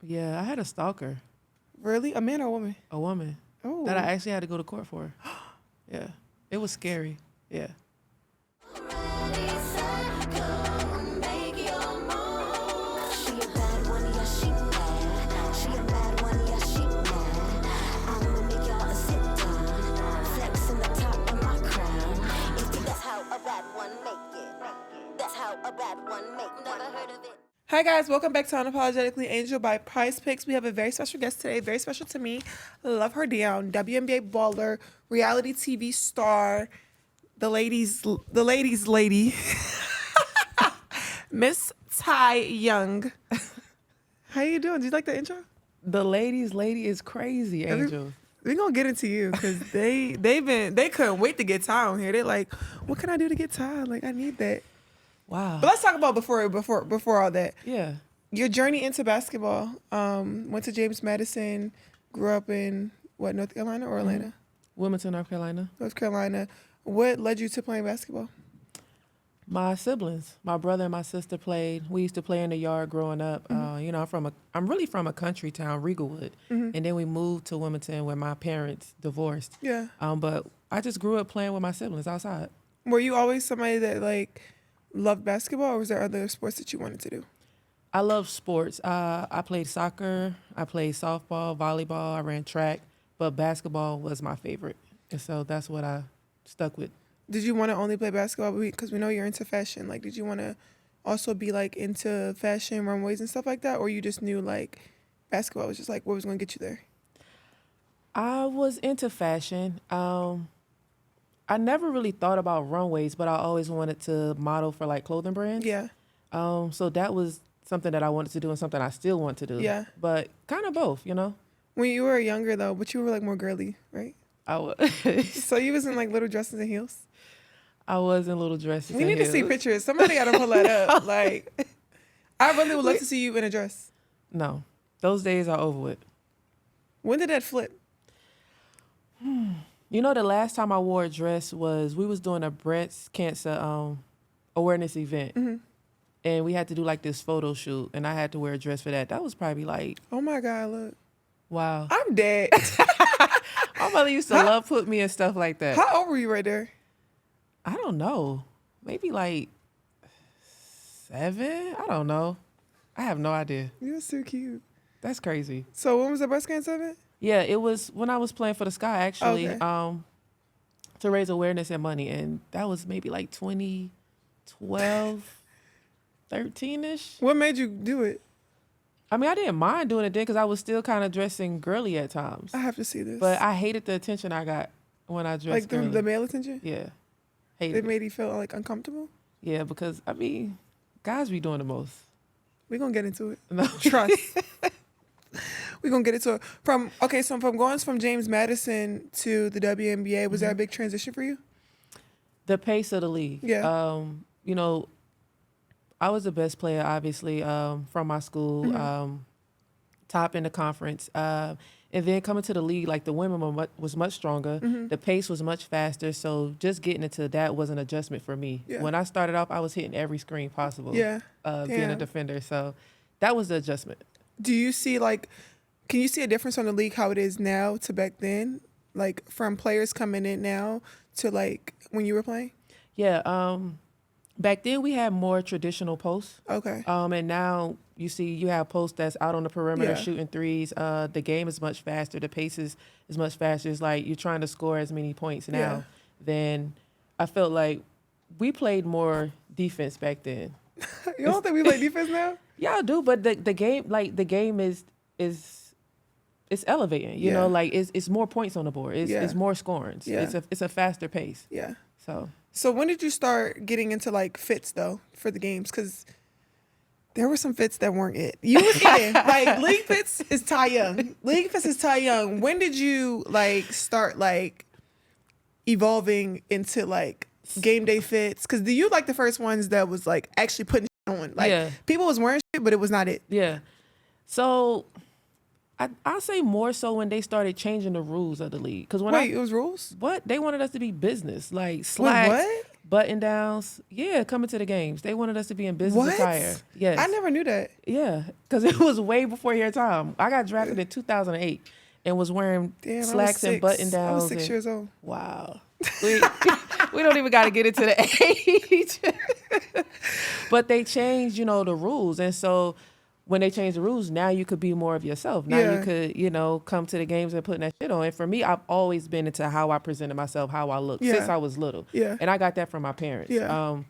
Yeah, I had a stalker. Really? A man or a woman? A woman. Oh. That I actually had to go to court for. Yeah. It was scary. Yeah. Hi guys, welcome back to Unapologetically Angel by Prizepicks. We have a very special guest today, very special to me. Love her down. WNBA baller, reality TV star, the ladies lady, Miss Ty Young. How you doing? Do you like the intro? The ladies lady is crazy, Angel. We're gonna get into you because they couldn't wait to get Ty on here. They're like, what can I do to get Ty? Like, I need that. Wow. But let's talk about before all that. Yeah. Your journey into basketball. Went to James Madison, grew up in North Carolina or Atlanta? Wilmington, North Carolina. North Carolina. What led you to playing basketball? My siblings, my brother and my sister played. We used to play in the yard growing up. I'm really from a country town, Regalwood, and then we moved to Wilmington when my parents divorced. Yeah. But I just grew up playing with my siblings outside. Were you always somebody that loved basketball, or was there other sports that you wanted to do? I love sports. I played soccer. I played softball, volleyball. I ran track, but basketball was my favorite, and so that's what I stuck with. Did you want to only play basketball? Because we know you're into fashion. Like, did you want to also be into fashion, runways and stuff like that, or you just knew basketball was just what was going to get you there? I was into fashion. I never really thought about runways, but I always wanted to model for clothing brands. Yeah. So that was something that I wanted to do and something I still want to do. Yeah. But kind of both, When you were younger though, but you were more girly, right? I was. So you was in little dresses and heels? I was in little dresses. We need to see pictures. Somebody got to pull that up. I really would love to see you in a dress. No, those days are over with. When did that flip? The last time I wore a dress we was doing a breast cancer awareness event. Mm-hmm. And we had to do this photo shoot, and I had to wear a dress for that. That was probably oh my God, look. Wow. I'm dead. My mother used to love put me in stuff like that. How old were you right there? I don't know. Maybe 7? I don't know. I have no idea. You're so cute. That's crazy. So when was the breast cancer event? Yeah, it was when I was playing for the Sky, actually, okay. To raise awareness and money. And that was maybe 2012, 13-ish. What made you do it? I mean, I didn't mind doing it then because I was still kind of dressing girly at times. I have to see this. But I hated the attention I got when I dressed girly. The male attention? Yeah. It made you feel uncomfortable? Yeah, because, guys be doing the most. We're going to get into it. No. Trust. We're going to get into it. From going from James Madison to the WNBA, was that a big transition for you? The pace of the league. Yeah. I was the best player, obviously, from my school, top in the conference. And then coming to the league, the women was much stronger. Mm-hmm. The pace was much faster. So just getting into that was an adjustment for me. Yeah. When I started off, I was hitting every screen possible. Yeah. Being a defender. So that was the adjustment. Do you see, can you see a difference on the league, how it is now to back then? From players coming in now to, when you were playing? Yeah. Back then, we had more traditional posts. Okay. And now you have posts that's out on the perimeter shooting threes. The game is much faster. The pace is much faster. It's you're trying to score as many points now than I felt like we played more defense back then. You don't think we play defense now? Yeah, I do. But the game, the game is it's elevating. You know, it's more points on the board. It's more scoring. Yeah. It's a faster pace. Yeah. So when did you start getting into fits though for the games? Because there were some fits that weren't it. You was in league fits is Ty Young. League fits is Ty Young. When did you start evolving into game day fits? Because do you the first ones that was actually putting on? People was wearing shit, but it was not it. Yeah. So I'll say more so when they started changing the rules of the league. It was rules? What? They wanted us to be business, slacks, what? button downs. Yeah, coming to the games. They wanted us to be in business attire. Yes. I never knew that. Yeah, because it was way before your time. I got drafted in 2008 and was wearing slacks and button downs. I was 6 years old. Wow. We don't even got to get into the age. But they changed, the rules. And so when they changed the rules, now you could be more of yourself. Now you could, come to the games and putting that shit on. And for me, I've always been into how I presented myself, how I look since I was little. Yeah. And I got that from my parents. Yeah.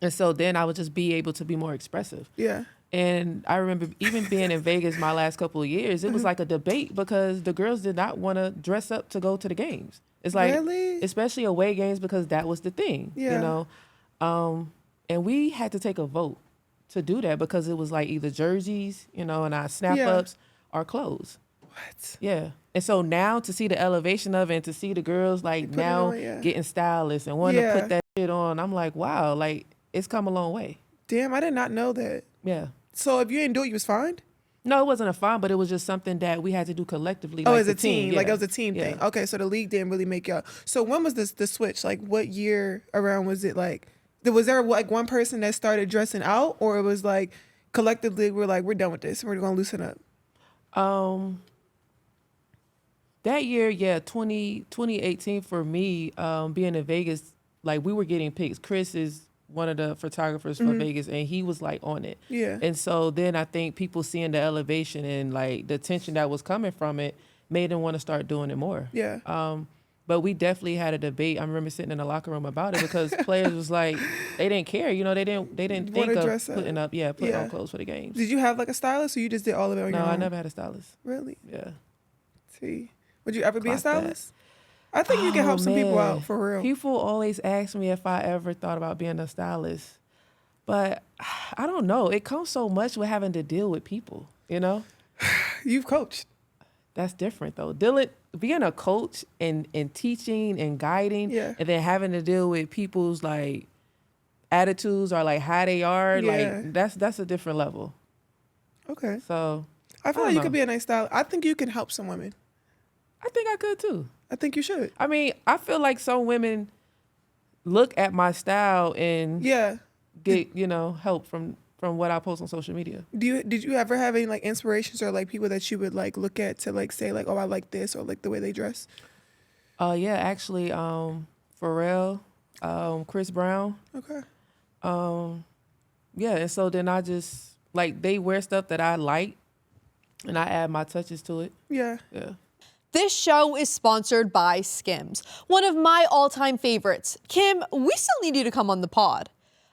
And so then I would just be able to be more expressive. Yeah. And I remember even being in Vegas my last couple of years, it was like a debate because the girls did not want to dress up to go to the games. It's like, especially away games, because that was the thing, and we had to take a vote to do that because it was like either jerseys, and our snap-ups or clothes. What? Yeah. And so now to see the elevation of it and to see the girls now getting stylists and wanting to put that shit on, I'm like, wow, like it's come a long way. Damn, I did not know that. Yeah. So if you didn't do it, you was fined? No, it wasn't a fine, but it was just something that we had to do collectively. Oh, as a team. Like it was a team thing. Okay, so the league didn't really make y'all. So when was the switch? Like what year around was it like? Was there like one person that started dressing out, or it was like collectively we're like, we're done with this. We're going to loosen up? That year, 2018 for me, being in Vegas, like we were getting pics. Chris is one of the photographers for Vegas, and he was like on it. Yeah. And so then I think people seeing the elevation and like the attention that was coming from it made them want to start doing it more. Yeah. But we definitely had a debate. I remember sitting in the locker room about it because players was like, they didn't care. They didn't think of putting on clothes for the games. Did you have like a stylist, or you just did all of it on your own? No, I never had a stylist. Really? Yeah. See, would you ever be a stylist? I think you can help some people out for real. People always ask me if I ever thought about being a stylist, but I don't know. It comes so much with having to deal with people, You've coached. That's different though. Being a coach and teaching and guiding, and then having to deal with people's like attitudes or like how they are, like that's a different level. Okay. So I feel like you could be a nice stylist. I think you can help some women. I think I could too. I think you should. I mean, I feel like some women look at my style and get help from what I post on social media. Did you ever have any like inspirations or like people that you would like look at to like say like, oh, I like this, or like the way they dress? Yeah, actually, Pharrell, Chris Brown. Okay. Yeah, and so then I just like they wear stuff that I like, and I add my touches to it. Yeah. Yeah. This show is sponsored by Skims, one of my all-time favorites. Kim, we still need you to come on the pod.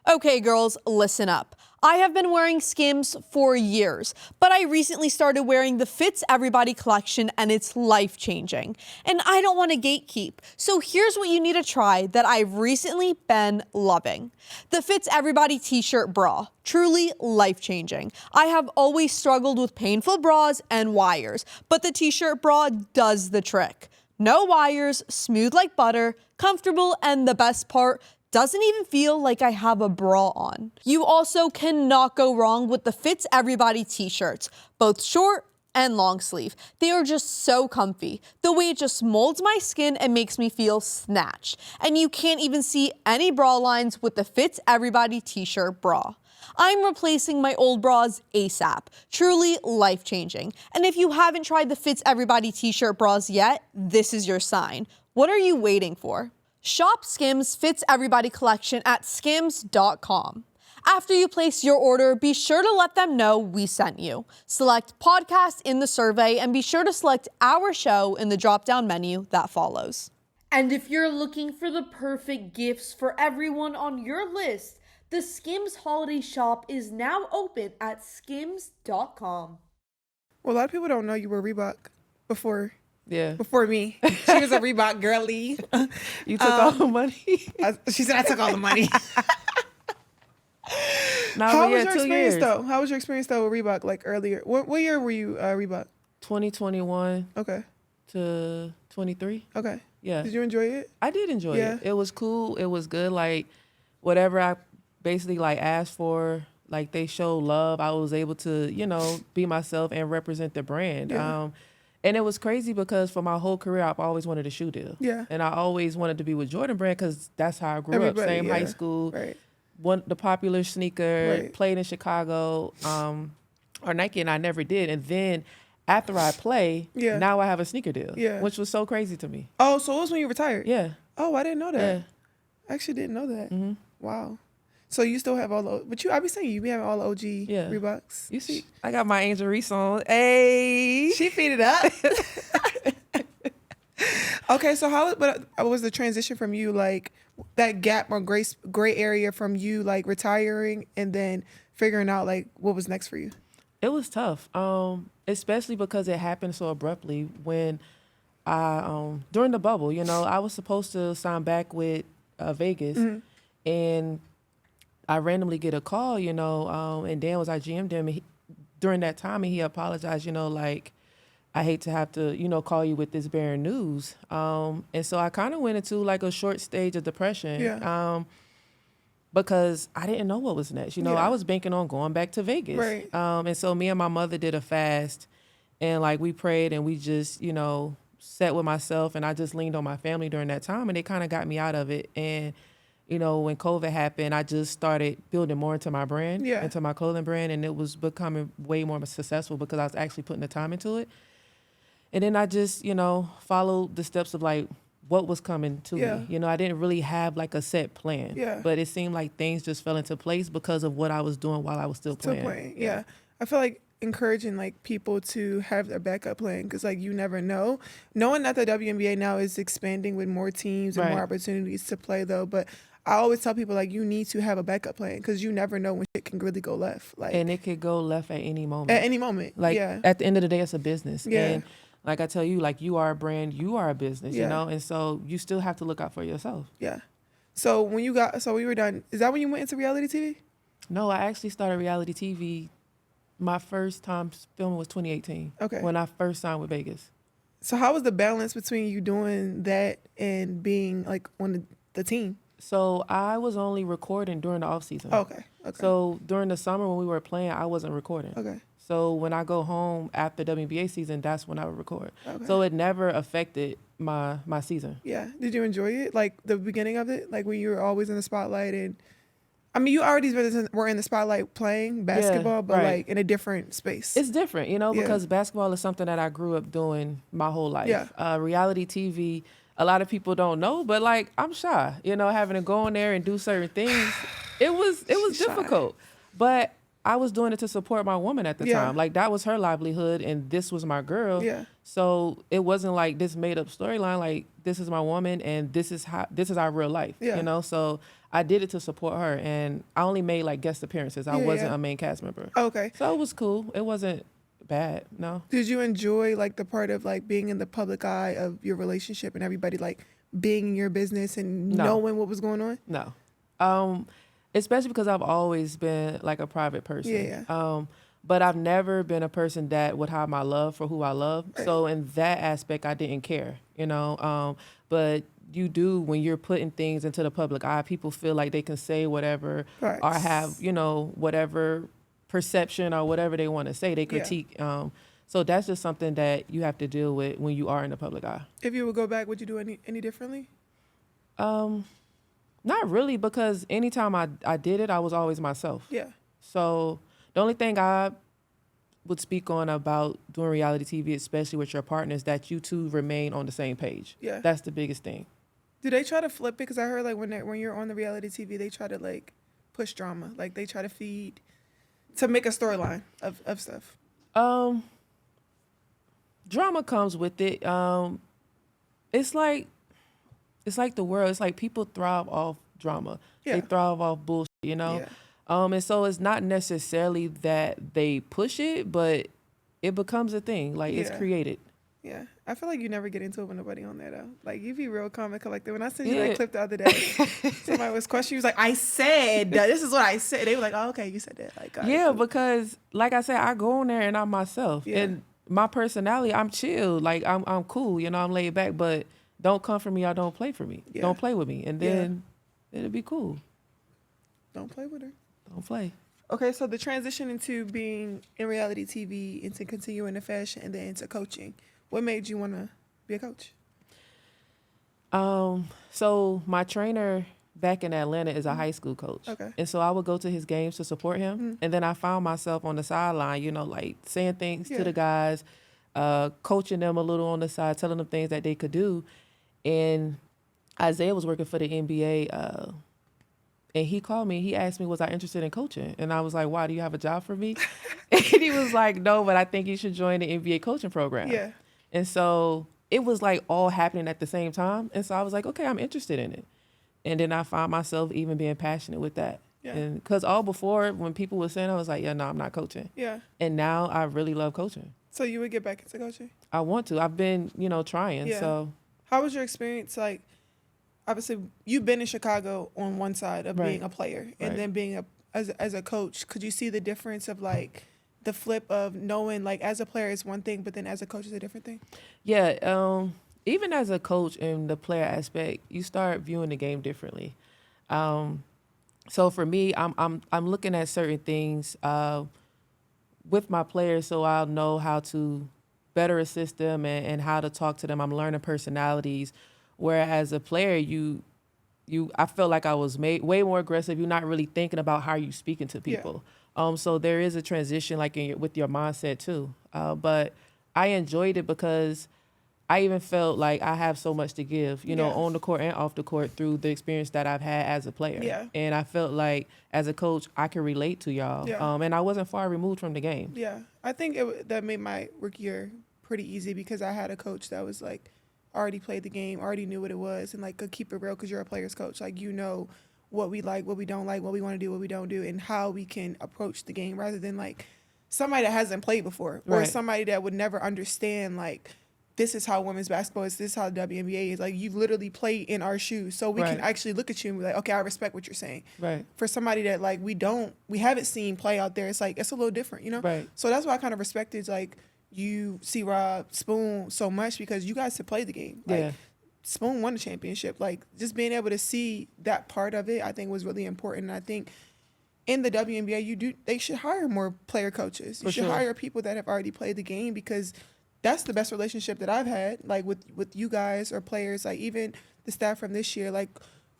Okay, girls, listen up. I have been wearing Skims for years, but I recently started wearing the Fits Everybody collection, and it's life-changing. And I don't want to gatekeep, so here's what you need to try that I've recently been loving. The Fits Everybody t-shirt bra, truly life-changing. I have always struggled with painful bras and wires, but the t-shirt bra does the trick. No wires, smooth like butter, comfortable, and the best part, doesn't even feel like I have a bra on. You also cannot go wrong with the Fits Everybody t-shirts, both short and long sleeve. They are just so comfy. The way it just molds my skin and makes me feel snatched. And you can't even see any bra lines with the Fits Everybody t-shirt bra. I'm replacing my old bras ASAP. Truly life-changing. And if you haven't tried the Fits Everybody t-shirt bras yet, this is your sign. What are you waiting for? Shop Skims Fits Everybody collection at skims.com. After you place your order, be sure to let them know we sent you. Select podcast in the survey and be sure to select our show in the drop-down menu that follows. And if you're looking for the perfect gifts for everyone on your list, the Skims holiday shop is now open at skims.com. Well, a lot of people don't know you were Reebok before. Yeah. Before me. She was a Reebok girly. You took all the money? She said I took all the money. How was your experience though? How was your experience though with Reebok like earlier? What year were you Reebok? 2021. Okay. To 23. Okay. Yeah. Did you enjoy it? I did enjoy it. It was cool. It was good. Like whatever I basically like asked for, like they showed love. I was able to, be myself and represent the brand. Yeah. And it was crazy because for my whole career, I've always wanted a shoe deal. Yeah. And I always wanted to be with Jordan Brand because that's how I grew up. Same high school. Right. The popular sneaker, Right. played in Chicago, or Nike, and I never did. And then after I play, now I have a sneaker deal, which was so crazy to me. Oh, so it was when you retired? Yeah. Oh, I didn't know that. Yeah. I actually didn't know that. Mm-hmm. Wow. So you still have all the, but I be saying you be having all the OG Reeboks. You see, I got my Angel Reese on. Hey, she feed it up. Okay, so what was the transition from you, like that gap or gray area from you like retiring and then figuring out like what was next for you? It was tough, especially because it happened so abruptly when I during the bubble. You know, I was supposed to sign back with Vegas, and I randomly get a call. You know, and Dan was our GM then during that time, and he apologized. You know, like, I hate to have to, you know, call you with this bearing news. And so I kind of went into like a short stage of depression. Because I didn't know what was next. You know, I was banking on going back to Vegas. Right. And so me and my mother did a fast, and like we prayed and we just, you know, sat with myself, and I just leaned on my family during that time, and they kind of got me out of it. And, you know, when COVID happened, I just started building more into my brand, into my clothing brand, and it was becoming way more successful because I was actually putting the time into it. And then I just, you know, followed the steps of like what was coming to me. You know, I didn't really have like a set plan, but it seemed like things just fell into place because of what I was doing while I was still playing. Yeah. I feel like encouraging like people to have their backup plan, because like you never know. Knowing that the WNBA now is expanding with more teams and more opportunities to play though, but I always tell people like you need to have a backup plan because you never know when shit can really go left. Like, and it could go left at any moment. At any moment. Like at the end of the day, it's a business. Yeah. And like I tell you, like you are a brand, you are a business, you know? And so you still have to look out for yourself. Yeah. So when we were done, is that when you went into reality TV? No, I actually started reality TV. My first time filming was 2018. Okay. When I first signed with Vegas. So how was the balance between you doing that and being like on the team? So I was only recording during the off season. Okay. So during the summer when we were playing, I wasn't recording. Okay. So when I go home after WNBA season, that's when I would record. Okay. So it never affected my season. Yeah. Did you enjoy it? Like the beginning of it? Like when you were always in the spotlight, and I mean, you already were in the spotlight playing basketball, but like in a different space. It's different, you know, because basketball is something that I grew up doing my whole life. Yeah. Reality TV, a lot of people don't know, but like I'm shy, you know, having to go in there and do certain things. It was difficult, but I was doing it to support my woman at the time. Like that was her livelihood, and this was my girl. Yeah. So it wasn't like this made up storyline. Like this is my woman, and this is our real life. Yeah. You know. So I did it to support her, and I only made like guest appearances. I wasn't a main cast member. Okay. So it was cool. It wasn't bad. No. Did you enjoy like the part of like being in the public eye of your relationship and everybody like being in your business and knowing what was going on? No. Especially because I've always been like a private person. Yeah. But I've never been a person that would hide my love for who I love. Right. So in that aspect, I didn't care, you know. But you do when you're putting things into the public eye, people feel like they can say whatever or have, you know, whatever perception or whatever they want to say. They critique. So that's just something that you have to deal with when you are in the public eye. If you would go back, would you do any differently? Not really, because anytime I did it, I was always myself. Yeah. So the only thing I would speak on about doing reality TV, especially with your partner, is that you two remain on the same page. Yeah. That's the biggest thing. Do they try to flip it? Because I heard like when you're on the reality TV, they try to like push drama. Like they try to feed to make a storyline of stuff. Drama comes with it. It's like the world. It's like people thrive off drama. Yeah. They thrive off bullshit, you know? Yeah. And so it's not necessarily that they push it, but it becomes a thing. Like it's created. Yeah. I feel like you never get into it with nobody on there though. Like you be real calm and collected. When I sent you that clip the other day, somebody was questioning. He was like, "I said this is what I said." They were like, "Oh, okay, you said that." Like, yeah, cool. Because like I said, I go on there and I'm myself, and my personality, I'm chill. Like I'm cool. You know, I'm laid back, but don't come for me or don't play for me. Yeah. Don't play with me, and then it'll be cool. Don't play with her. Don't play. Okay, so the transition into being in reality TV, into continuing the fashion, and then into coaching. What made you want to be a coach? So my trainer back in Atlanta is a high school coach. Okay. And so I would go to his games to support him. And then I found myself on the sideline, like saying things to the guys, coaching them a little on the side, telling them things that they could do. And Isaiah was working for the NBA, and he called me. He asked me, was I interested in coaching? And I was like, why, do you have a job for me? And he was like, no, but I think you should join the NBA coaching program. Yeah. And so it was like all happening at the same time. And so I was like, okay, I'm interested in it. And then I found myself even being passionate with that. Yeah. And because all before, when people were saying, I was like, yeah, no, I'm not coaching. Yeah. And now I really love coaching. So you would get back into coaching? I want to. I've been, trying. Yeah. So how was your experience? Like, obviously, you've been in Chicago on one side of being a player and then being as a coach. Could you see the difference of like the flip of knowing like as a player is one thing, but then as a coach is a different thing? Yeah. Even as a coach in the player aspect, you start viewing the game differently. So for me, I'm looking at certain things with my players, so I'll know how to better assist them and how to talk to them. I'm learning personalities. Whereas a player, I felt like I was way more aggressive. You're not really thinking about how you're speaking to people. Yeah. So there is a transition like with your mindset too. But I enjoyed it because I even felt like I have so much to give, on the court and off the court through the experience that I've had as a player. Yeah. And I felt like as a coach, I could relate to y'all. Yeah. And I wasn't far removed from the game. Yeah. I think that made my rookie year pretty easy because I had a coach that was like, already played the game, already knew what it was, and like could keep it real because you're a player's coach. Like, what we like, what we don't like, what we want to do, what we don't do, and how we can approach the game rather than like somebody that hasn't played before or somebody that would never understand like this is how women's basketball is, this is how the WNBA is. Like, you've literally played in our shoes, so we can actually look at you and be like, okay, I respect what you're saying. Right. For somebody that like we haven't seen play out there, it's like it's a little different, Right. So that's why I kind of respected like you see Rob, Spoon so much because you guys have played the game. Like, Spoon won the championship. Like, just being able to see that part of it, I think was really important. And I think in the WNBA, they should hire more player coaches. You should hire people that have already played the game because that's the best relationship that I've had, like with you guys or players. Like even the staff from this year, like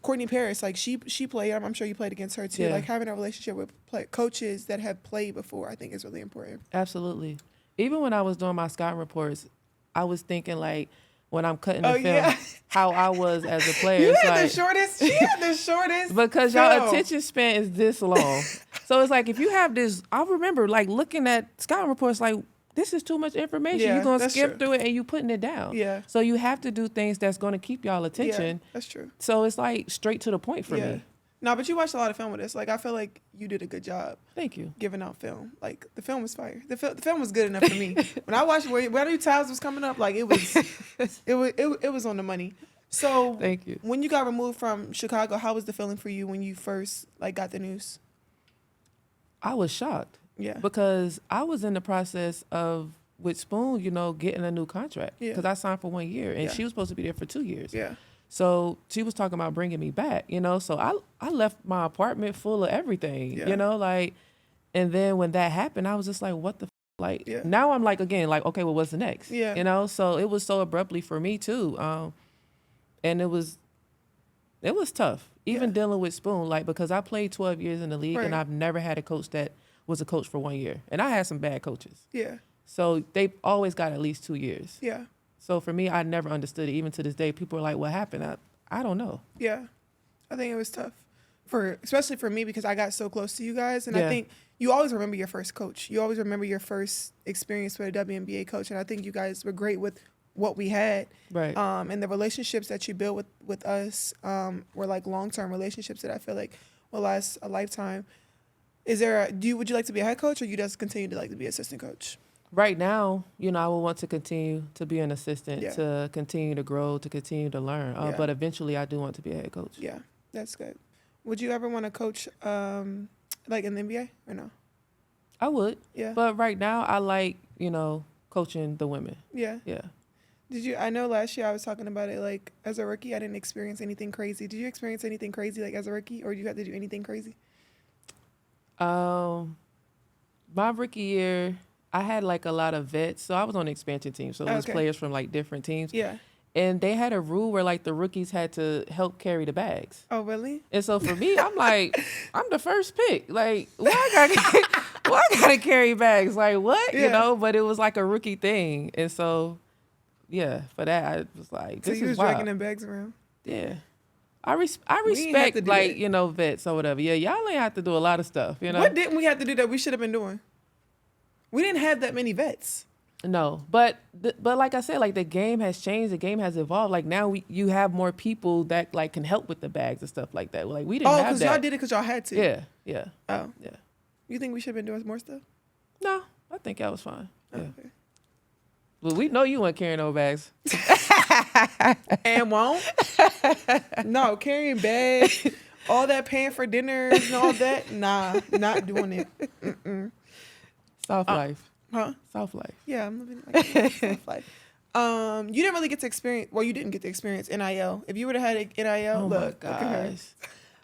Courtney Paris, like she played. I'm sure you played against her too. Yeah. Like having a relationship with coaches that have played before, I think is really important. Absolutely. Even when I was doing my scouting reports, I was thinking like when I'm cutting the film, how I was as a player. She had the shortest. Because y'all attention span is this long. So it's like if you have this, I remember like looking at scouting reports like, this is too much information. Yeah, you're going to skip through it and you putting it down. Yeah. So you have to do things that's going to keep y'all attention. Yeah, that's true. So it's like straight to the point for me. No, but you watched a lot of film with us. Like, I feel like you did a good job. Thank you. Giving out film. Like, the film was fire. The film was good enough for me. When I watched where New Tiles was coming up, like, it was on the money. So, thank you. When you got removed from Chicago, how was the feeling for you when you first, like, got the news? I was shocked. Yeah. Because I was in the process of, with Spoon, getting a new contract. Because I signed for 1 year, and she was supposed to be there for 2 years. Yeah. So she was talking about bringing me back, So I left my apartment full of everything, and then when that happened, I was just like, what the now I'm like, again, like, okay, well, what's the next? Yeah. So it was so abruptly for me too. And it was tough, even dealing with Spoon, like, because I played 12 years in the league and I've never had a coach that was a coach for 1 year. And I had some bad coaches. Yeah. So they always got at least 2 years. Yeah. So for me, I never understood it. Even to this day, people are like, what happened? I don't know. Yeah. I think it was tough, especially for me because I got so close to you guys. And I think you always remember your first coach. You always remember your first experience with a WNBA coach. And I think you guys were great with what we had. Right. And the relationships that you built with us were like long-term relationships that I feel like will last a lifetime. Would you like to be a head coach or you just continue to like to be assistant coach? Right now, I will want to continue to be an assistant, to continue to grow, to continue to learn. But eventually, I do want to be a head coach. Yeah, that's good. Would you ever want to coach like in the NBA or no? I would. Yeah. But right now, I like, coaching the women. Yeah. Yeah. I know last year I was talking about it, like, as a rookie, I didn't experience anything crazy. Did you experience anything crazy, like, as a rookie, or did you have to do anything crazy? My rookie year, I had like a lot of vets. So I was on the expansion team. So it was players from like different teams. Yeah. And they had a rule where like the rookies had to help carry the bags. Oh, really? And so for me, I'm like, I'm the first pick. Like, why I gotta carry bags? Like, what? You know? But it was like a rookie thing. And so, yeah, for that, I was like, this so you is was wild. dragging them bags around? Yeah. I respect, like, you know, vets or whatever. Yeah, y'all ain't have to do a lot of stuff, you know? What didn't we have to do that we should have been doing? We didn't have that many vets. No, but like I said, like the game has changed. The game has evolved. Like now you have more people that like can help with the bags and stuff like that. Like we didn't have that. Oh, because y'all did it because y'all had to. Yeah, yeah. Oh. Yeah. You think we should have been doing more stuff? No, I think that was fine. Yeah. Okay. Well, we know you weren't carrying no bags. And won't? No, carrying bags, all that paying for dinners and all that. Nah, not doing it. Mm-mm. Soft life. Huh? Soft life. Yeah, I'm living like soft life. You didn't really get to experience. Well, you didn't get to experience NIL. If you would have had NIL, oh look, my gosh.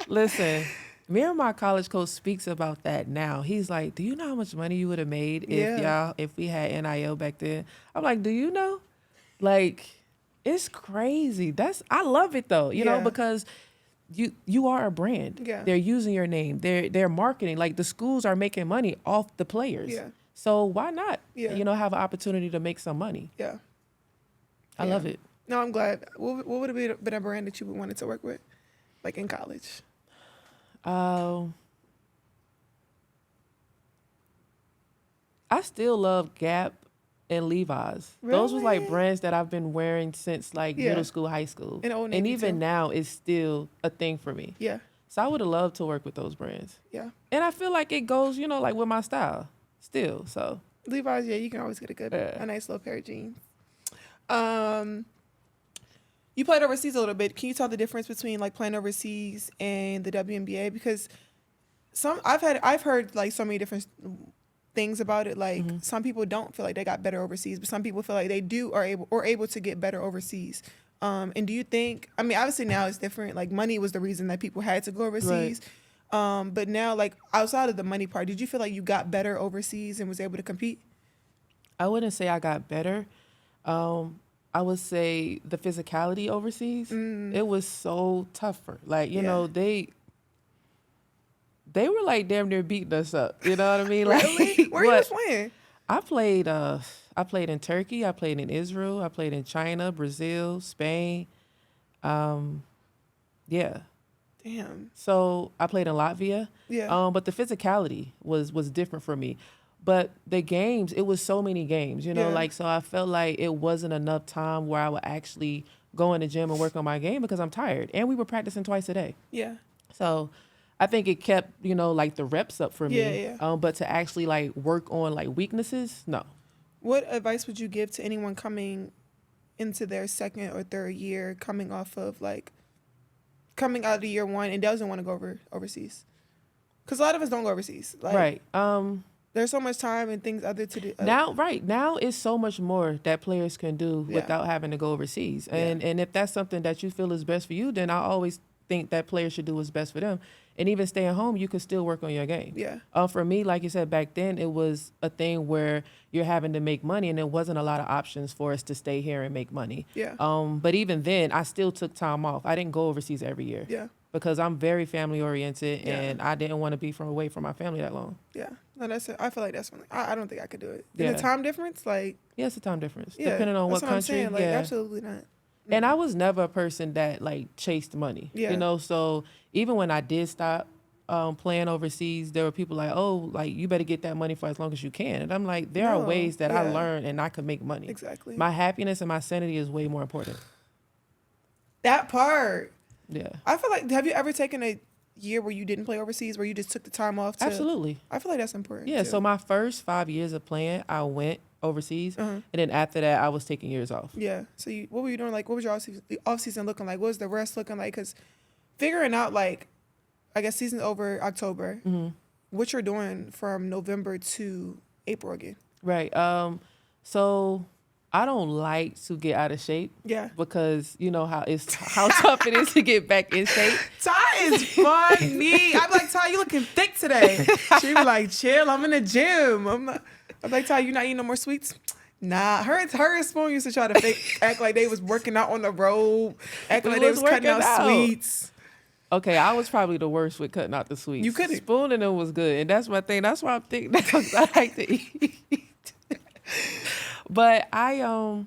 Listen, me and my college coach speaks about that now. He's like, "Do you know how much money you would have made if we had NIL back then?" I'm like, "Do you know?" Like, it's crazy. I love it though, you know, because you are a brand. Yeah. They're using your name. They're marketing. Like the schools are making money off the players. Yeah. So why not, Yeah. you know, have an opportunity to make some money? Yeah. I love it. No, I'm glad. What would have been a brand that you would wanted to work with, like in college? I still love Gap and Levi's. Really? Those was like brands that I've been wearing since like middle school, high school. And Old Navy even too. now it's still a thing for me. Yeah. So I would have loved to work with those brands. Yeah. And I feel like it goes, you know, like with my style still. So Levi's, yeah, you can always get a nice little pair of jeans. You played overseas a little bit. Can you tell the difference between like playing overseas and the WNBA? Because I've heard like so many different things about it. Like some people don't feel like they got better overseas, but some people feel like they do are able to get better overseas. And do you think? I mean, obviously now it's different. Like money was the reason that people had to go overseas. Right. But now, like outside of the money part, did you feel like you got better overseas and was able to compete? I wouldn't say I got better. I would say the physicality overseas, it was so tougher. Like, you know, they were like damn near beating us up. You know what I mean? Like, really? Where you was playing? I played in Turkey. I played in Israel. I played in China, Brazil, Spain. Yeah. Damn. So I played in Latvia. Yeah. But the physicality was different for me. But the games, it was so many games, you know, like, so I felt like it wasn't enough time where I would actually go in the gym and work on my game because I'm tired. And we were practicing twice a day. Yeah. So I think it kept, you know, like the reps up for me. Yeah. But to actually like work on like weaknesses, no. What advice would you give to anyone coming into their second or third year, coming out of year one and doesn't want to go overseas? Because a lot of us don't go overseas. Like, right. There's so much time and things other to do. Now it's so much more that players can do without having to go overseas. And if that's something that you feel is best for you, then I always think that players should do what's best for them. And even staying home, you can still work on your game. Yeah. For me, like you said, back then, it was a thing where you're having to make money and there wasn't a lot of options for us to stay here and make money. Yeah. But even then, I still took time off. I didn't go overseas every year. Yeah. Because I'm very family oriented and I didn't want to be away from my family that long. Yeah. No, I feel like that's one. I don't think I could do it. Yeah. The time difference, like. Yeah, it's a time difference. Yeah, depending on what country. I'm saying. Like, absolutely not. And I was never a person that like chased money. Yeah. You know, so even when I did stop playing overseas, there were people like, oh, like you better get that money for as long as you can. And I'm like, there are ways that I learned and I could make money. Exactly. My happiness and my sanity is way more important. That part. Yeah. I feel like, have you ever taken a year where you didn't play overseas, where you just took the time off? Absolutely. I feel like that's important. Yeah. Too. So my first 5 years of playing, I went overseas. And then after that, I was taking years off. Yeah. So what were you doing? Like, what was your off season looking like? What was the rest looking like? Because figuring out, like, I guess season's over October. What you're doing from November to April again. Right. So I don't like to get out of shape. Yeah. Because you know how tough it is to get back in shape. Ty is funny. I'm like, Ty, you looking thick today. She be like, chill, I'm in the gym. I'm not. I'm like, Ty, you not eating no more sweets? Nah, her and Spoon used to try to act like they was working out on the road, acting like they was cutting out sweets. Okay, I was probably the worst with cutting out the sweets. You couldn't. Spoon and them was good, and that's my thing. That's why I'm thinking I like to eat. But I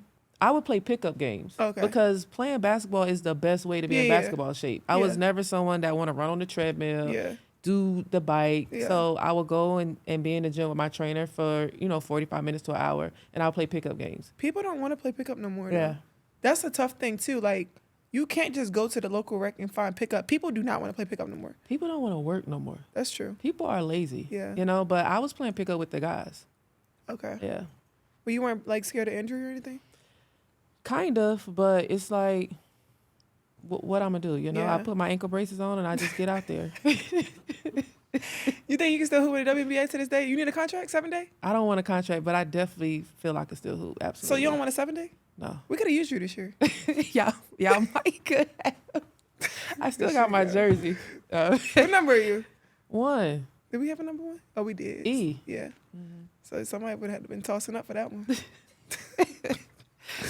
would play pickup games. Okay. Because playing basketball is the best way to be in basketball shape. I was never someone that want to run on the treadmill, do the bike. Yeah. So I would go and be in the gym with my trainer for, 45 minutes to an hour, and I'll play pickup games. People don't want to play pickup no more. Yeah. Though. That's a tough thing, too. Like, you can't just go to the local rec and find pickup. People do not want to play pickup no more. People don't want to work no more. That's true. People are lazy. Yeah. But I was playing pickup with the guys. Okay. Yeah. But you weren't, like, scared of injury or anything? Kind of, but it's like, what I'm going to do, I put my ankle braces on and I just get out there. You think you can still hoop with the WNBA to this day? You need a contract, 7-day? I don't want a contract, but I definitely feel I can still hoop, absolutely. So you don't want a 7-day? No. We could have used you this year. Yeah, might could have. I still got my jersey. What number are you? 1. Did we have a number 1? Oh, we did. E. Yeah. Mm-hmm. So somebody would have been tossing up for that one.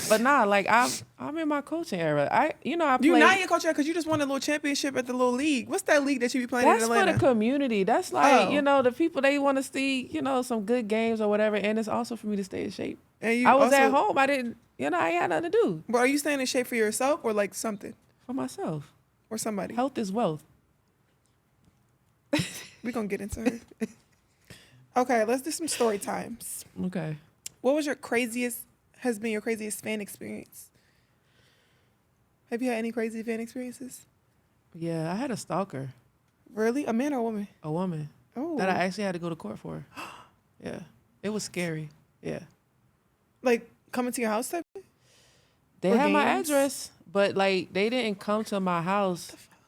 But nah, like I'm in my coaching era. I play. You're not in your coaching era because you just won a little championship at the little league. What's that league that you be playing in Atlanta? That's for the community. That's like, the people, they want to see, some good games or whatever. And it's also for me to stay in shape. And I was at home. I didn't, I ain't had nothing to do. But are you staying in shape for yourself or like something? For myself. Or somebody? Health is wealth. We're going to get into it. Okay, let's do some story times. Okay. What was your craziest fan experience? Have you had any crazy fan experiences? Yeah, I had a stalker. Really? A man or a woman? A woman. Oh. That I actually had to go to court for. Yeah. It was scary. Yeah. Like coming to your house type? They had my address, but like they didn't come to my house. What the fuck?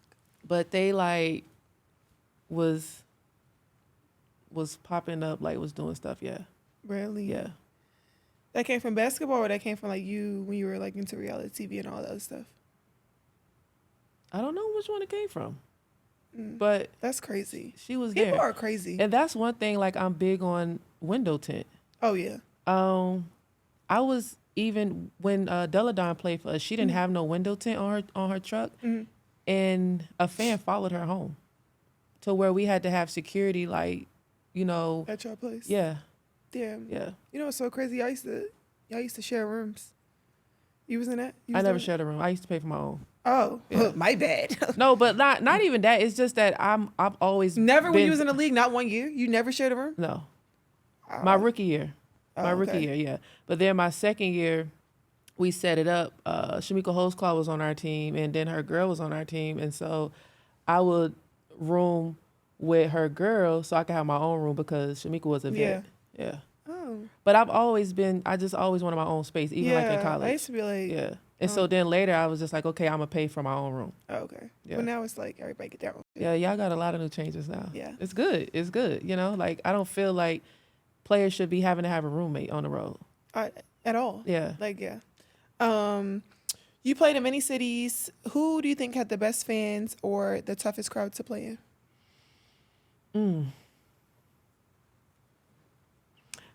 But they like was popping up, like was doing stuff, yeah. Really? Yeah. That came from basketball or that came from like you when you were like into reality TV and all that other stuff? I don't know which one it came from. But that's crazy. She was there. People are crazy. And that's one thing, like I'm big on window tint. Oh yeah. I was even when Deladon played for us, she didn't have no window tint on her truck. Mm-hmm. And a fan followed her home to where we had to have security, like, at your place. Yeah. Damn. Yeah. You know what's so crazy? Y'all used to share rooms. You was in that? I never shared a room. I used to pay for my own. Oh, yeah. My bad. No, but not even that. It's just that I've always never when you was in the league. Not 1 year. You never shared a room. No. My rookie year. Rookie year, yeah. But then my second year, we set it up. Shamika Holtzclaw was on our team, and then her girl was on our team, and so I would room with her girl so I could have my own room because Shamika was a vet. Yeah. Oh. But I just always wanted my own space, even like in college. I used to be like. Yeah. And so then later I was just like, okay, I'm going to pay for my own room. Oh, okay. Yeah. But now it's like everybody get their own. Yeah, y'all got a lot of new changes now. Yeah. It's good. It's good. Like I don't feel like players should be having to have a roommate on the road. At all. Yeah. Like, yeah. You played in many cities. Who do you think had the best fans or the toughest crowd to play in?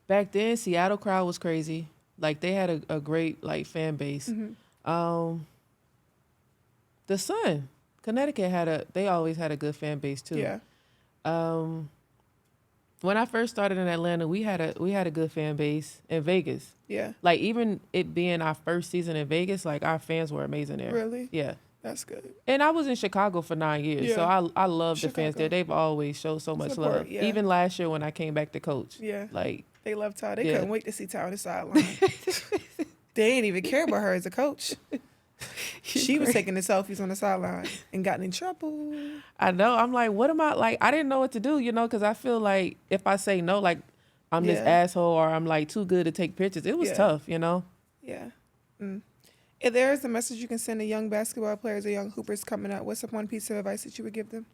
Back then, Seattle crowd was crazy. Like they had a great like fan base. Mm-hmm. The Sun, Connecticut they always had a good fan base too. Yeah. When I first started in Atlanta, we had a good fan base in Vegas. Yeah. Like even it being our first season in Vegas, like our fans were amazing there. Really? Yeah. That's good. And I was in Chicago for 9 years, so I love the fans there. They've always showed so much love. Yeah. Even last year when I came back to coach. Yeah. Like they loved Ty. They couldn't wait to see Ty on the sideline. They didn't even care about her as a coach. She was taking the selfies on the sideline and gotten in trouble. I know. I'm like, what am I like? I didn't know what to do, because I feel like if I say no, like I'm this asshole or I'm like too good to take pictures. It was tough, Yeah. If there is a message you can send to young basketball players or young hoopers coming up, what's the one piece of advice that you would give them?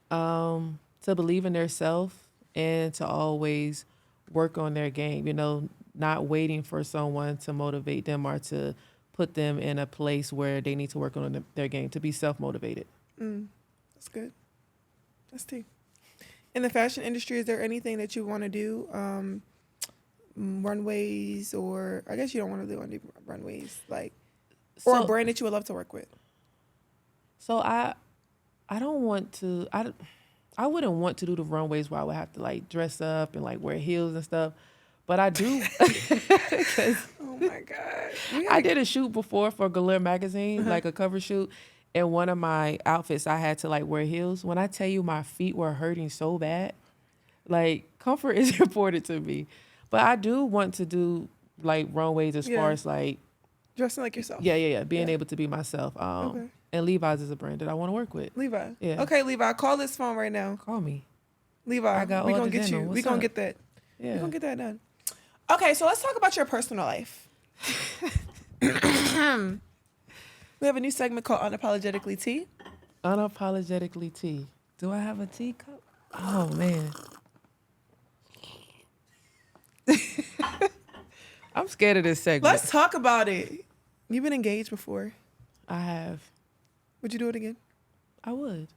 To believe in themselves and to always work on their game, not waiting for someone to motivate them or to put them in a place where they need to work on their game, to be self-motivated. That's good. That's tea. In the fashion industry, is there anything that you want to do runways, or I guess you don't want to do any runways, like, or a brand that you would love to work with? So I don't want to. I wouldn't want to do the runways where I would have to like dress up and like wear heels and stuff. But I do. Oh my God. I did a shoot before for Galore magazine, like a cover shoot. And one of my outfits, I had to like wear heels. When I tell you my feet were hurting so bad, like comfort is important to me. But I do want to do like runways as far as like dressing like yourself. Yeah. Being able to be myself. Okay. And Levi's is a brand that I want to work with. Levi. Yeah. Okay, Levi, call this phone right now. Call me. Levi, we gonna get you. We gonna up? get that. Yeah. We gonna get that done. Okay, so let's talk about your personal life. We have a new segment called Unapologetically Tea. Unapologetically Tea. Do I have a teacup? Oh man. I'm scared of this segment. Let's talk about it. You've been engaged before. I have. Would you do it again? I would.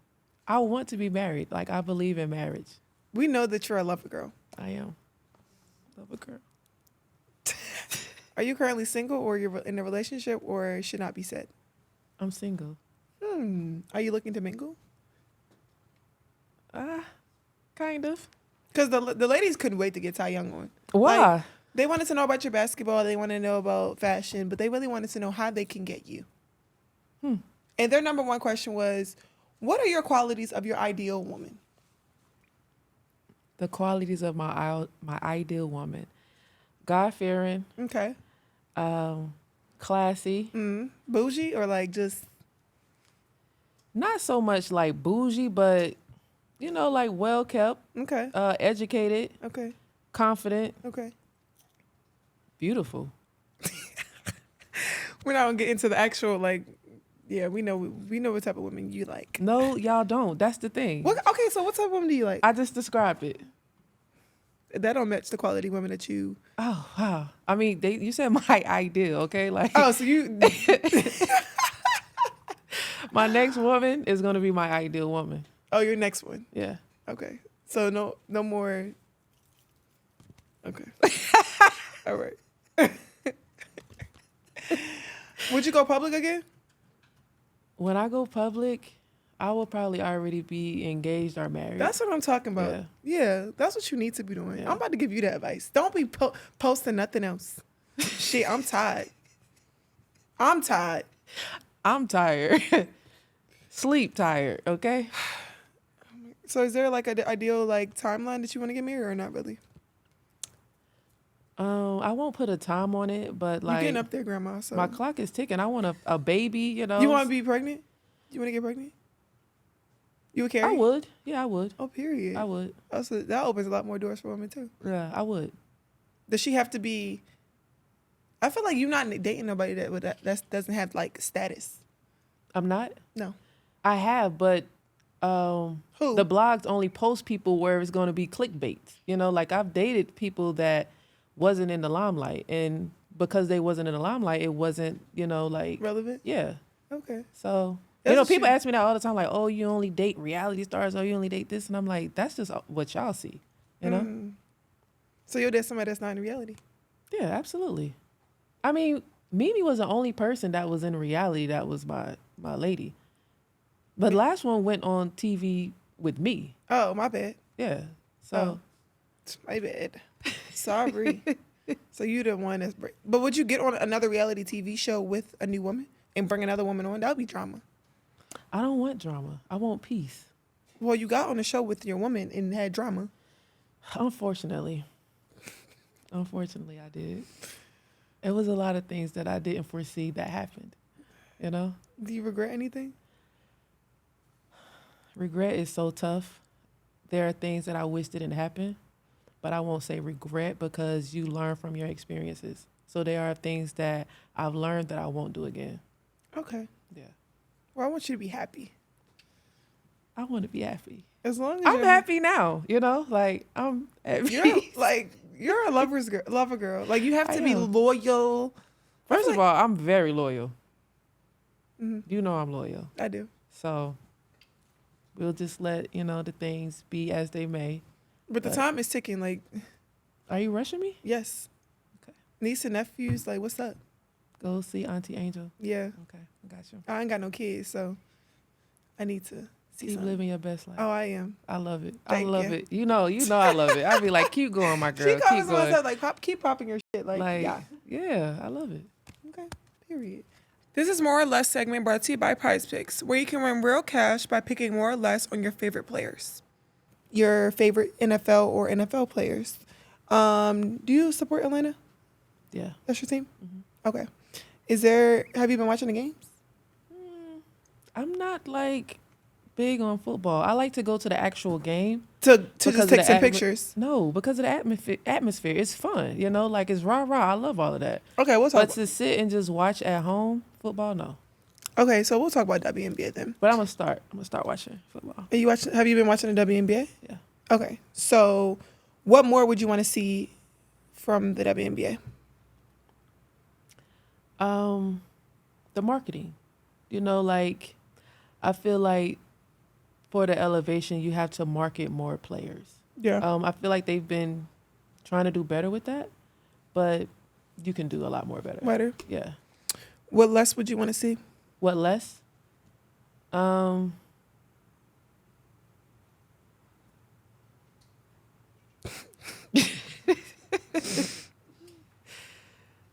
I want to be married. Like, I believe in marriage. We know that you're a lover girl. I am. Love a girl. Are you currently single, or you're in a relationship, or it should not be said? I'm single. Are you looking to mingle? Kind of. Because the ladies couldn't wait to get Ty Young on. Why? Like, they wanted to know about your basketball. They wanted to know about fashion, but they really wanted to know how they can get you. And their number one question was, what are your qualities of your ideal woman? The qualities of my ideal woman. God-fearing. Okay. Classy. Bougie, or like just... Not so much like bougie, but, you know, like well-kept. Okay. Educated. Okay. Confident. Okay. Beautiful. We're not going to get into the actual, like... Yeah, we know what type of women you like. No, y'all don't. That's the thing. Okay, so what type of woman do you like? I just described it. That don't match the quality of women that you... Oh, wow. I mean, you said my ideal, okay? Like, Oh, so you... my next woman is going to be my ideal woman. Oh, your next one. Yeah. Okay. So no more... Okay. All right. Would you go public again? When I go public, I will probably already be engaged or married. That's what I'm talking about. Yeah, that's what you need to be doing. Yeah. I'm about to give you that advice. Don't be posting nothing else. Shit, I'm tired. I'm tired. I'm tired. Sleep tired, okay? So is there like an ideal like timeline that you want to get married, or not really? I won't put a time on it, but like... You're getting up there, Grandma. So my clock is ticking. I want a baby, you know? You want to be pregnant? You want to get pregnant? You would carry? I would. Yeah, I would. Oh, period. I would. Oh, so that opens a lot more doors for women too. Yeah, I would. Does she have to be... I feel like you're not dating nobody that doesn't have like status. I'm not? No. I have, but Who? the blogs only post people where it's going to be clickbait. You know, like I've dated people that wasn't in the limelight, and because they wasn't in the limelight, it wasn't, you know, like... Relevant? Yeah. Okay. So, That's you know, what people ask me that all the time, like, oh, you only date reality stars, or you only date this, and I'm like, that's just what y'all see, you know? So you'll date somebody that's not in reality? Yeah, absolutely. I mean, Mimi was the only person that was in reality that was my lady. But last one went on TV with me. Oh, my bad. Yeah. So It's my bad. Sorry. So you the one that's... But would you get on another reality TV show with a new woman and bring another woman on? That would be drama. I don't want drama. I want peace. Well, you got on the show with your woman and had drama. Unfortunately, I did. It was a lot of things that I didn't foresee that happened, you know? Do you regret anything? Regret is so tough. There are things that I wish didn't happen, but I won't say regret because you learn from your experiences. So there are things that I've learned that I won't do again. Okay. Yeah. Well, I want you to be happy. I want to be happy. As long as I'm happy now, you know? Like, I'm happy. You're a lover girl. Like, you have to be am. loyal. First of all, I'm very loyal. You know I'm loyal. I do. So we'll just let, you know, the things be as they may. But the time is ticking. Like, Are you rushing me? Yes. Okay. Niece and nephews, like, what's up? Go see Auntie Angel. Yeah. Okay, I got you. I ain't got no kids, so I need to see Keep something. living your best life. Oh, I am. I love it. Thank I love you. it. You know I love it. I'd be like, keep going, my girl. She Keep calls going. myself like, keep popping your shit. Like, Yeah, I love it. Okay, period. This is More or Less segment brought to you by Prizepicks, where you can win real cash by picking more or less on your favorite players. Your favorite NFL or NFL players. Do you support Atlanta? Yeah. That's your team? Mm-hmm. Okay. Have you been watching the games? I'm not like big on football. I like to go to the actual game. To just take some pictures? No, because of the atmosphere. It's fun, like it's rah-rah. I love all of that. Okay, we'll talk But to sit and just watch at home, football, no. Okay, so we'll talk about WNBA then. But I'm gonna start watching football. Have you been watching the WNBA? Yeah. Okay, so what more would you want to see from the WNBA? The marketing. I feel like for the elevation, you have to market more players. Yeah. I feel like they've been trying to do better with that, but you can do a lot more better. Better? Yeah. What less would you want to see? What less?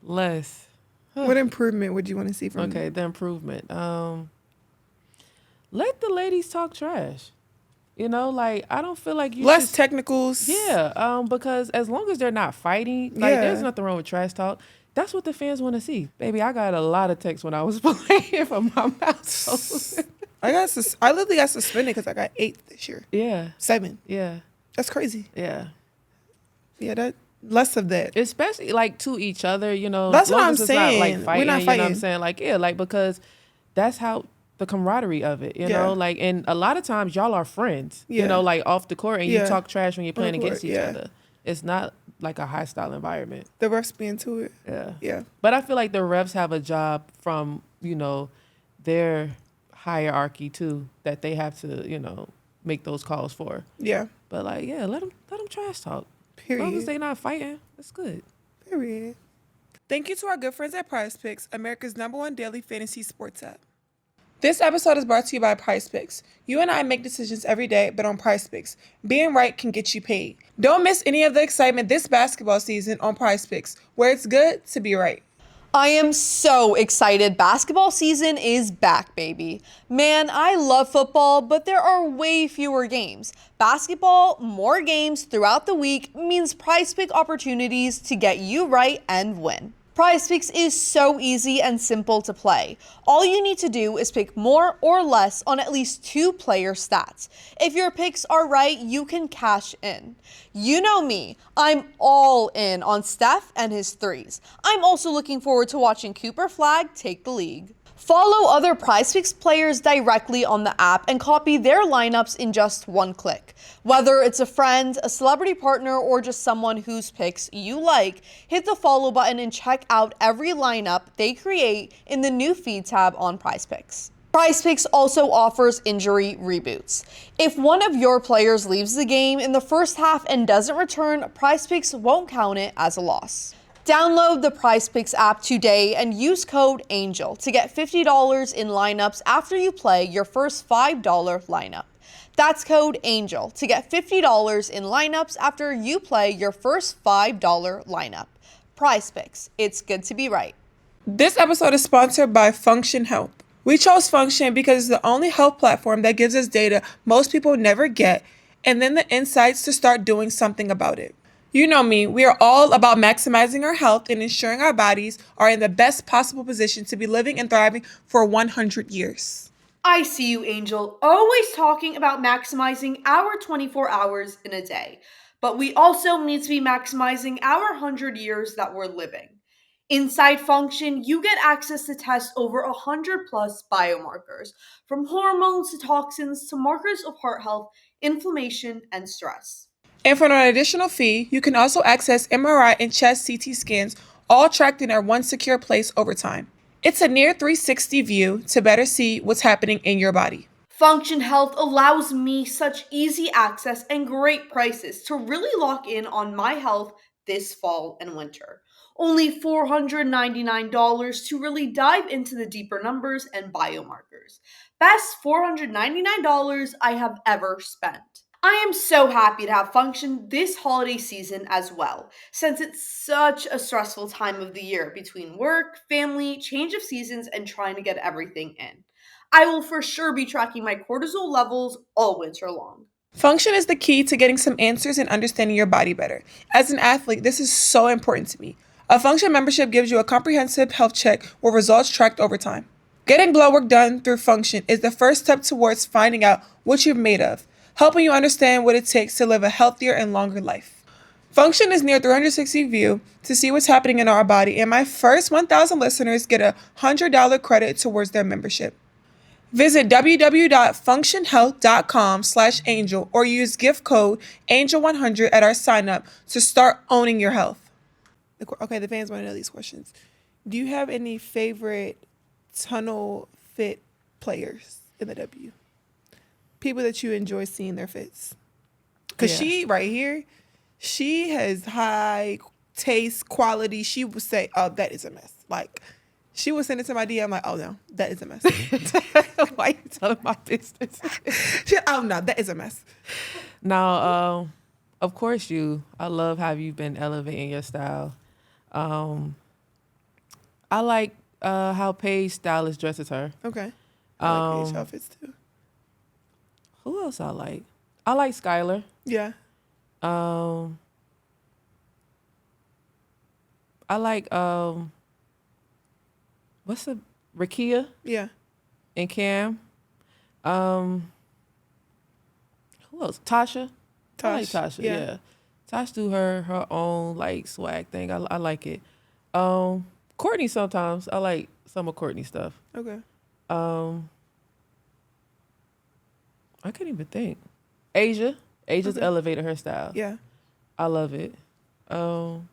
Less. What improvement would you want to see from Okay, the improvement. Let the ladies talk trash. I don't feel like you less should, technicals? Yeah, because as long as they're not fighting, there's nothing wrong with trash talk. That's what the fans want to see. Baby, I got a lot of texts when I was playing from my mouth. I literally got suspended because I got 8 this year. Yeah. 7. Yeah. That's crazy. Yeah. Yeah, that less of that. Especially to each other, That's what I'm it's saying. Not, fighting, We're not fighting. You know what I'm saying? Because that's how the camaraderie of it, you know, and a lot of times y'all are friends, off the court, and you talk trash when you're playing against each other. It's not like a hostile environment. The refs be into it. Yeah. Yeah. But I feel like the refs have a job from, their hierarchy too, that they have to, make those calls for. Yeah. But let them trash talk. Period. As long as they not fighting, it's good. Period. Thank you to our good friends at Prizepicks, America's #1 daily fantasy sports app. This episode is brought to you by Prizepicks. You and I make decisions every day, but on Prizepicks, being right can get you paid. Don't miss any of the excitement this basketball season on Prizepicks, where it's good to be right. I am so excited. Basketball season is back, baby. Man, I love football, but there are way fewer games. Basketball, more games throughout the week means Prizepick opportunities to get you right and win. Prizepicks is so easy and simple to play. All you need to do is pick more or less on at least 2 player stats. If your picks are right, you can cash in. You know me, I'm all in on Steph and his threes. I'm also looking forward to watching Cooper Flag take the league. Follow other Prizepicks players directly on the app and copy their lineups in just one click. Whether it's a friend, a celebrity partner, or just someone whose picks you like, hit the follow button and check out every lineup they create in the new feed tab on Prizepicks. Prizepicks also offers injury reboots. If one of your players leaves the game in the first half and doesn't return, Prizepicks won't count it as a loss. Download the Prizepicks app today and use code ANGEL to get $50 in lineups after you play your first $5 lineup. That's code ANGEL to get $50 in lineups after you play your first $5 lineup. Prizepicks, it's good to be right. This episode is sponsored by Function Health. We chose Function because it's the only health platform that gives us data most people never get, and then the insights to start doing something about it. You know me, we are all about maximizing our health and ensuring our bodies are in the best possible position to be living and thriving for 100 years. I see you, Angel, always talking about maximizing our 24 hours in a day. But we also need to be maximizing our 100 years that we're living. Inside Function, you get access to test over 100 plus biomarkers, from hormones to toxins to markers of heart health, inflammation, and stress. And for an additional fee, you can also access MRI and chest CT scans, all tracked in our one secure place over time. It's a near 360 view to better see what's happening in your body. Function Health allows me such easy access and great prices to really lock in on my health this fall and winter. Only $499 to really dive into the deeper numbers and biomarkers. Best $499 I have ever spent. I am so happy to have Function this holiday season as well, since it's such a stressful time of the year between work, family, change of seasons, and trying to get everything in. I will for sure be tracking my cortisol levels all winter long. Function is the key to getting some answers and understanding your body better. As an athlete, this is so important to me. A Function membership gives you a comprehensive health check with results tracked over time. Getting blood work done through Function is the first step towards finding out what you're made of, helping you understand what it takes to live a healthier and longer life. Function is near 360 view to see what's happening in our body, and my first 1,000 listeners get a $100 credit towards their membership. Visit www.functionhealth.com/angel or use gift code ANGEL100 at our sign up to start owning your health. Okay, the fans want to know these questions. Do you have any favorite tunnel fit players in the W? People that you enjoy seeing their fits? Because she right here, she has high taste, quality. She would say, oh, that is a mess. Like, she would send it to my DM. I'm like, oh, no, that is a mess. Why you telling my business? Oh, no, that is a mess. Now, of course I love how you've been elevating your style. I like how Paige stylist dresses her. Okay. I like Paige outfits, too. Who else I like? I like Skylar. Yeah. I like what's the Rakia? Yeah. And Cam. Who else? Tasha. I like Tasha. Yeah. Tasha do her own like swag thing. I like it. Courtney sometimes. I like some of Courtney's stuff. Okay. I can't even think. Asia's Okay. elevated her style. Yeah. I love it.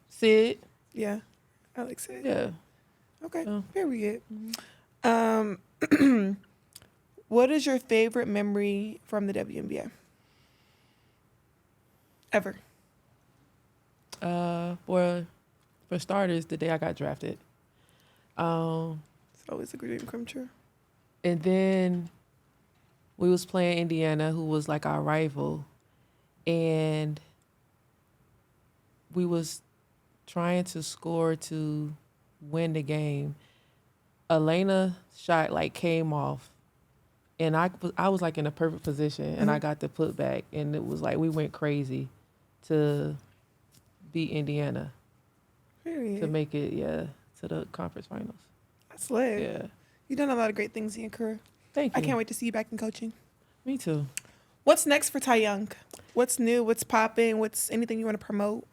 Sid. Yeah. I like Sid. Yeah. Okay. Period. What is your favorite memory from the WNBA? Ever? For starters, the day I got drafted. It's always a dream come true. And then we was playing Indiana, who was like our rival, and we was trying to score to win the game. Elena shot like came off, and I was like in a perfect position, and I got the putback, and it was like we went crazy to beat Indiana. Period. To make it, to the conference finals. That's lit. Yeah. You've done a lot of great things in your career. Thank you. I can't wait to see you back in coaching. Me too. What's next for Ty Young? What's new? What's popping? What's anything you want to promote?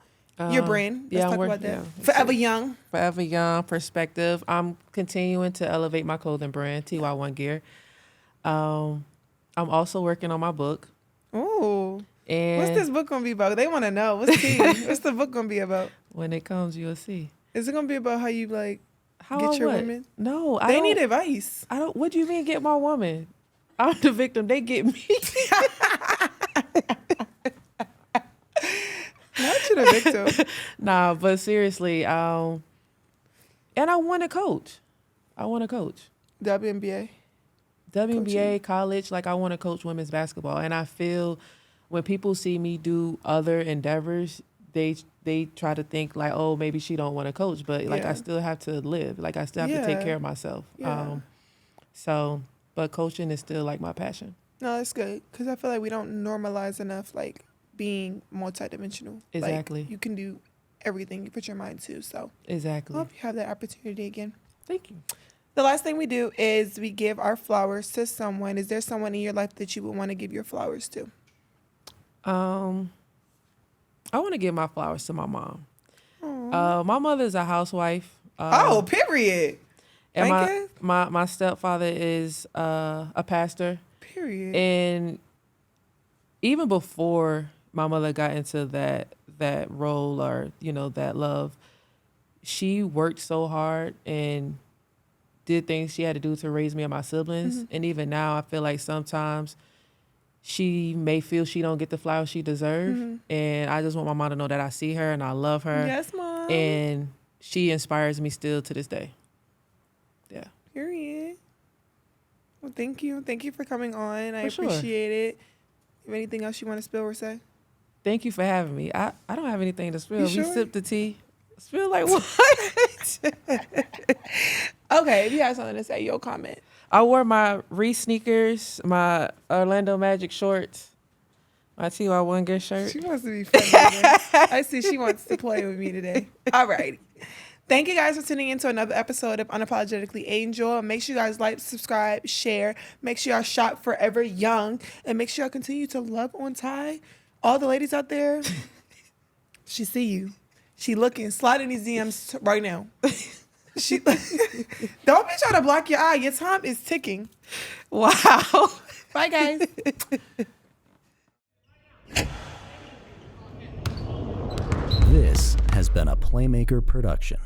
Your brand. Let's talk about that. Forever Young. Forever Young perspective. I'm continuing to elevate my clothing brand, TY1 Gear. I'm also working on my book. Ooh. And What's this book gonna be about? They want to know. What's the book gonna be about? when it comes, you'll see. Is it gonna be about how you like How get I your what? women? No, They need advice. I don't. What do you mean get my woman? I'm the victim. They get me. Not you the victim. Nah, but seriously, and I want to coach. WNBA. WNBA, college, like I want to coach women's basketball. And I feel when people see me do other endeavors, they try to think like, oh, maybe she don't want to coach. But like I still have to live. Like I still have to take care of myself. Yeah. But coaching is still like my passion. No, that's good. Because I feel like we don't normalize enough like being multidimensional. Exactly. Like, you can do everything you put your mind to. So Exactly. I hope you have that opportunity again. Thank you. The last thing we do is we give our flowers to someone. Is there someone in your life that you would want to give your flowers to? I want to give my flowers to my mom. My mother is a housewife. Period. And my stepfather is a pastor. Period. And even before my mother got into that role or, that love, she worked so hard and did things she had to do to raise me and my siblings. And even now, I feel like sometimes she may feel she don't get the flowers she deserves. And I just want my mom to know that I see her and I love her. Yes, Mom. And she inspires me still to this day. Yeah. Period. Well, thank you. Thank you for coming on. I For appreciate it. Have anything else you want to spill or say? Thank you for having me. I don't have anything to spill. You We sure? sipped the tea. Spill like what? Okay, if you have something to say, you'll comment. I wore my Reese sneakers, my Orlando Magic shorts, my TY1 good shirt. She wants to be funny today. I see she wants to play with me today. All right. Thank you guys for tuning in to another episode of Unapologetically Angel. Make sure you guys like, subscribe, share. Make sure y'all shop Forever Young. And make sure y'all continue to love on Ty. All the ladies out there, she see you. She looking. Slide in these DMs right now. She don't be trying to block your eye. Your time is ticking. Wow. Bye, guys. This has been a Playmaker production.